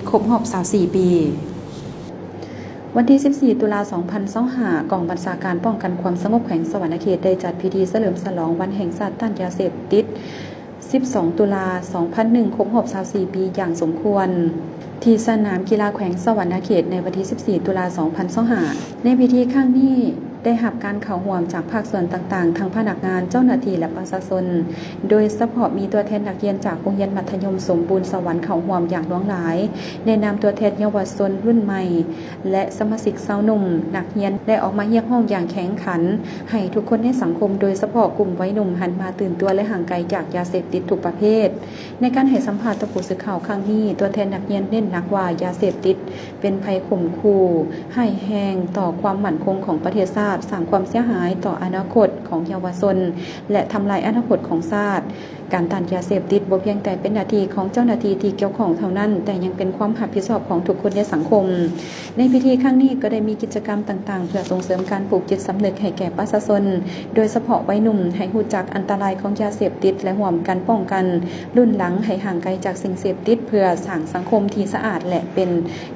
ครบรอบ24 ปีวันที่ 14 ตุลา 2025 กองบัญชาการป้องกันความสงบแขวงสวรรณเขตได้จัดพิธีเฉลิมฉลองวันแห่งชาติต้านยาเสพติด 12 ตุลา 2001 ครบรอบ24 ปีอย่างสมควรที่สนามกีฬาแขวงสวรรณเขตในวันที่ 14 ตุลา 2025 ในพิธีครั้งนี้ได้รับการเข้าร่วมจากภาคส่วนต่างๆทั้งพนักงานเจ้าหน้าที่และประชาชนโดยเฉพาะมีตัวแทนนักเรียนจากโรงเรียนมัธยมสมบูรณ์สวรรค์เข้าร่วมอย่างหลวงหลายในนามตัวแทนเยาวชนรุ่นใหม่และสมาชิกชาวหนุ่มนักเรียนได้ออกมาเรียกร้องอย่างแข็งขันให้ทุกคนในสังคมโดยเฉพาะกลุ่มวัยหนุ่มหันมาตื่นตัวและห่างไกลจากยาเสพติดทุกประเภทในการให้สัมภาษณ์ต่อผู้สื่อข่าวครั้งนี้ตัวแทนนักเรียนเน้นหนักว่ายาเสพติดเป็นภัยข่มขู่ให้แห้งต่อความมั่นคงของประเทศชาติสร้างความเสียหายต่ออนาคตของเยาวชนและทำลายอนาคตของชาติการต้านยาเสพติดบ่เพียงแต่เป็นหน้าที่ของเจ้าหน้าที่ที่เกี่ยวข้องเท่านั้นแต่ยังเป็นความรับผิดชอบของทุกคนในสังคมในพิธีครั้งนี้ก็ได้มีกิจกรรมต่างๆเพื่อส่งเสริมการปลูกจิตสำนึกให้แก่ประชาชนโดยเฉพาะวัยหนุ่มให้รู้จักอันตรายของยาเสพติดและร่วมกันป้องกันรุ่นหลังให้ห่างไกลจากสิ่งเสพติดเพื่อสร้างสังคมที่สะอาดและเป็น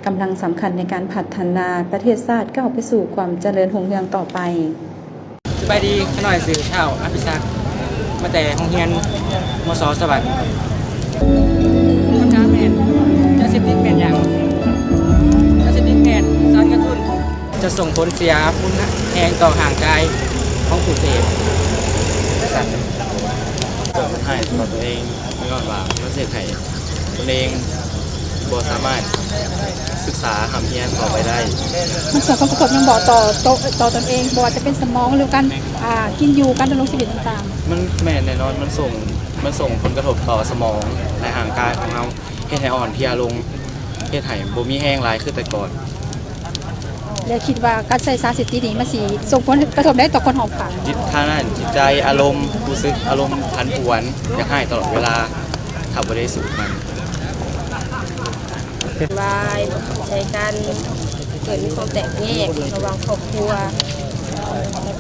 กำลังสำคัญในการพัฒนาประเทศชาติก้าวไปสู่ความเจริญรุ่งเรืองต่อไปสบายดีขน่อยสื่อข่าวอภิศักดิ์มาแต่โรงเรียนมศ.สวัสดิ์คำถามแม่นยาเสพติดแม่นอย่างยาเสพติดแม่นสารกระตุ้นจะส่งผลเสียผลแหงต่อห่างกายของผู้เสพเกิดให้ต่อตัวเองไม่ก่อนว่าประเทศไทยตัวเองบ่สามารถศึกษาคำเพียนต่อไปได้มันส่งผลกระทบยังบอกต่อตนเองบอกจะเป็นสมองหรือการกินอยู่การดำรงชีวิตต่างๆมันแม่แน่นอนมันส่งผลกระทบต่อสมองและห่างกายของเราเฮ็ดให้อ่อนเพลียลงเฮ็ดให้บ่มีแห้งหลายคือแต่ก่อนและคิดว่าการใช้สารเสพติดนี้มันสิส่งผลกระทบได้ต่อคนหอบขังทางนั้นจิตใจอารมณ์รู้สึกอารมณ์ผันผวนอยากให้ตลอดเวลาถ้าบ่ได้สูบมันวายใช้กันเกิดมีความแตกแยกระหว่างครอบครัว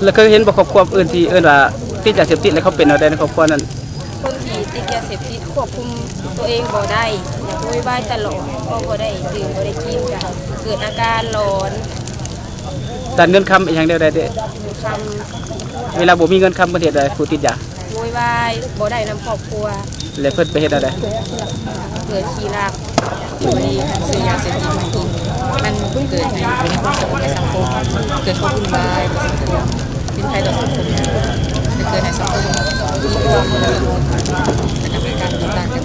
แล้วเคยเห็นครอบครัวอื่นที่ว่าติดยาเสพติดแล้วเขาเป็นเอาได้ในครอบครัวนั้นคนที่ติดยาเสพติดควบคุมตัวเองบ่ได้อยากวุ่นวายตลอดก็บ่ได้ดื่มบ่ได้กินกันเกิดอาการร้อนด้านเงินคำอย่างเดียวได้เด้คเวลาบ่มีเงินคำประเทศใดผู้ติดยาวุ่นวายบ่ได้นำครอบครัวแล้วเพิ่นไปเฮ็ดอะไรเกิดขี้รักอยู่ดีซื้อยาเสพติดมากินมันเกิดในความสงบในสังคมเกิดความวุ่นวายเป็นภัยต่อสังคมจะเกิดในสังคมมีความสงบและการต่างกัน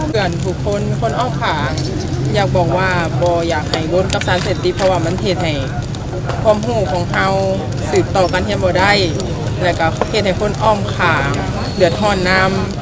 เพื่อนทุกคนอ้อมขางอยากบอกว่าบ่อยากให้วนกับสารเสพติดเพราะว่ามันเฮ็ดให้ความรู้ของเฮาสืบต่อกันเฮียบ่ได้แล้วก็เฮ็ดให้คนอ้อมขางเดือดร้อนนำ